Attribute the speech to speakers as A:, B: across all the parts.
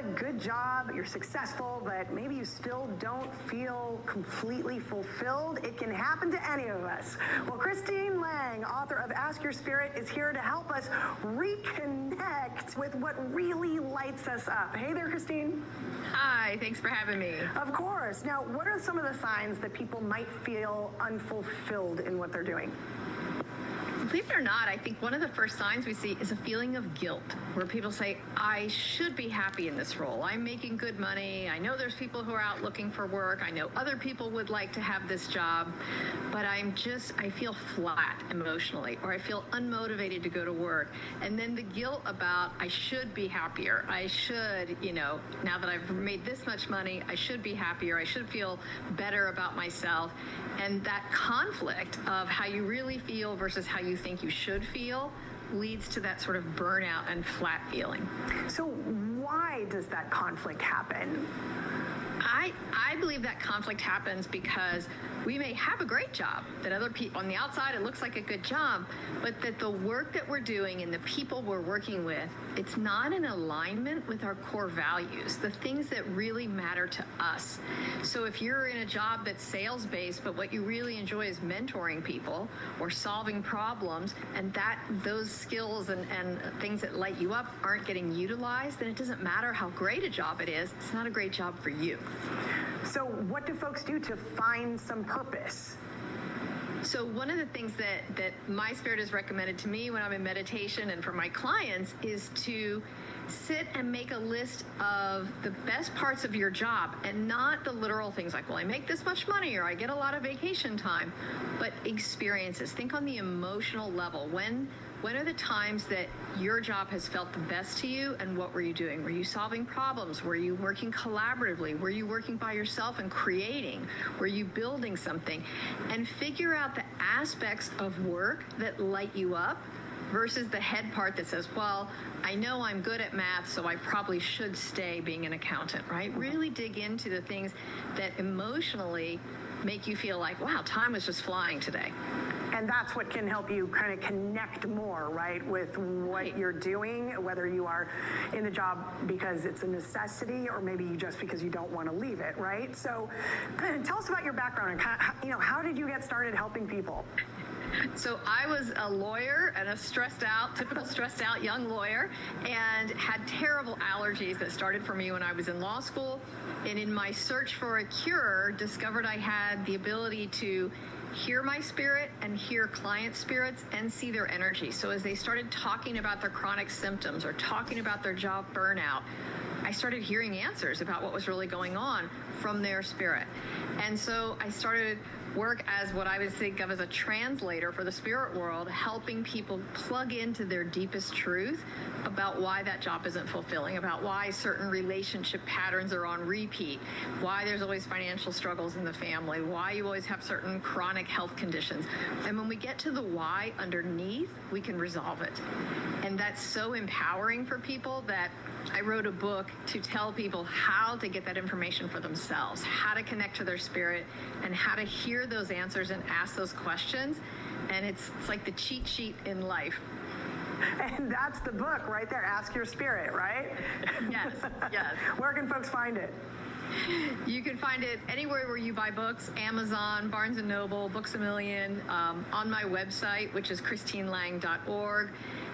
A: good job, you're successful, but maybe you still don't feel completely fulfilled? It can happen to any of us. Well, Christine Lang, author of Ask Your Spirit, is here to help us reconnect with what really lights us up. Hey there, Christine.
B: Hi, thanks for having me.
A: Of course. Now, what are some of the signs that people might feel unfulfilled in what they're doing?
B: Believe it or not, I think one of the first signs we see is a feeling of guilt, where people say, I should be happy in this role. I'm making good money. I know there's people who are out looking for work. I know other people would like to have this job, but I feel flat emotionally, or I feel unmotivated to go to work. And then the guilt about, I should be happier. I should, now that I've made this much money, I should be happier. I should feel better about myself. And that conflict of how you really feel versus how you think you should feel leads to that sort of burnout and flat feeling.
A: So why does that conflict happen?
B: I believe that conflict happens because we may have a great job, that other people on the outside, it looks like a good job, but that the work that we're doing and the people we're working with, it's not in alignment with our core values, the things that really matter to us. So if you're in a job that's sales-based, but what you really enjoy is mentoring people or solving problems, and those skills and things that light you up aren't getting utilized, then it doesn't matter how great a job it is, it's not a great job for you.
A: So what do folks do to find some purpose?
B: So one of the things that my spirit has recommended to me when I'm in meditation and for my clients is to sit and make a list of the best parts of your job, and not the literal things like, well, I make this much money or I get a lot of vacation time, but experiences. Think on the emotional level. When are the times that your job has felt the best to you, and what were you doing? Were you solving problems? Were you working collaboratively? Were you working by yourself and creating? Were you building something? And figure out the aspects of work that light you up versus the head part that says, well, I know I'm good at math, so I probably should stay being an accountant, right? Really dig into the things that emotionally make you feel like, wow, time was just flying today.
A: And that's what can help you kind of connect more, right, with what you're doing, whether you are in the job because it's a necessity or maybe just because you don't want to leave it, right? So tell us about your background and how did you get started helping people?
B: So I was a lawyer and a typical stressed out young lawyer, and had terrible allergies that started for me when I was in law school. And in my search for a cure, discovered I had the ability to hear my spirit and hear client spirits and see their energy. So as they started talking about their chronic symptoms or talking about their job burnout, I started hearing answers about what was really going on from their spirit. And so I started work as what I would think of as a translator for the spirit world, helping people plug into their deepest truth about why that job isn't fulfilling, about why certain relationship patterns are on repeat, why there's always financial struggles in the family, why you always have certain chronic health conditions. And when we get to the why underneath, we can resolve it. And that's so empowering for people that I wrote a book to tell people how to get that information for themselves, how to connect to their spirit, and how to hear those answers and ask those questions. And it's like the cheat sheet in life.
A: And that's the book right there, Ask Your Spirit, right?
B: Yes, yes.
A: Where can folks find it?
B: You can find it anywhere where you buy books, Amazon, Barnes & Noble, Books A Million, on my website, which is christinelang.org.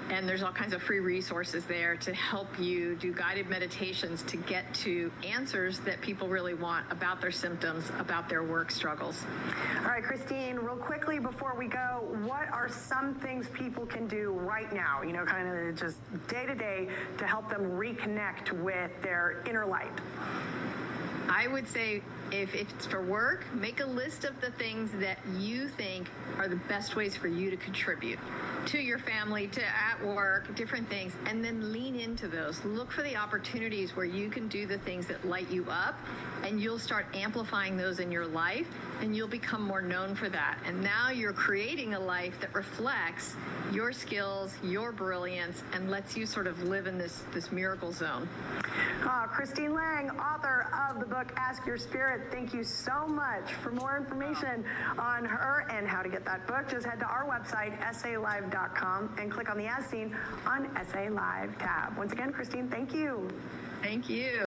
B: And there's all kinds of free resources there to help you do guided meditations to get to answers that people really want about their symptoms, about their work struggles.
A: All right, Christine, real quickly before we go, what are some things people can do right now, kind of just day to day to help them reconnect with their inner light?
B: I would say if it's for work, make a list of the things that you think are the best ways for you to contribute to your family, to at work, different things, and then lean into those. Look for the opportunities where you can do the things that light you up, and you'll start amplifying those in your life, and you'll become more known for that. And now you're creating a life that reflects your skills, your brilliance, and lets you sort of live in this miracle zone.
A: Christine Lang, author of the book Ask Your Spirit, thank you so much. For more information on her and how to get that book, just head to our website, salive.com, and click on the As Seen on SA Live tab. Once again, Christine, thank you.
B: Thank you.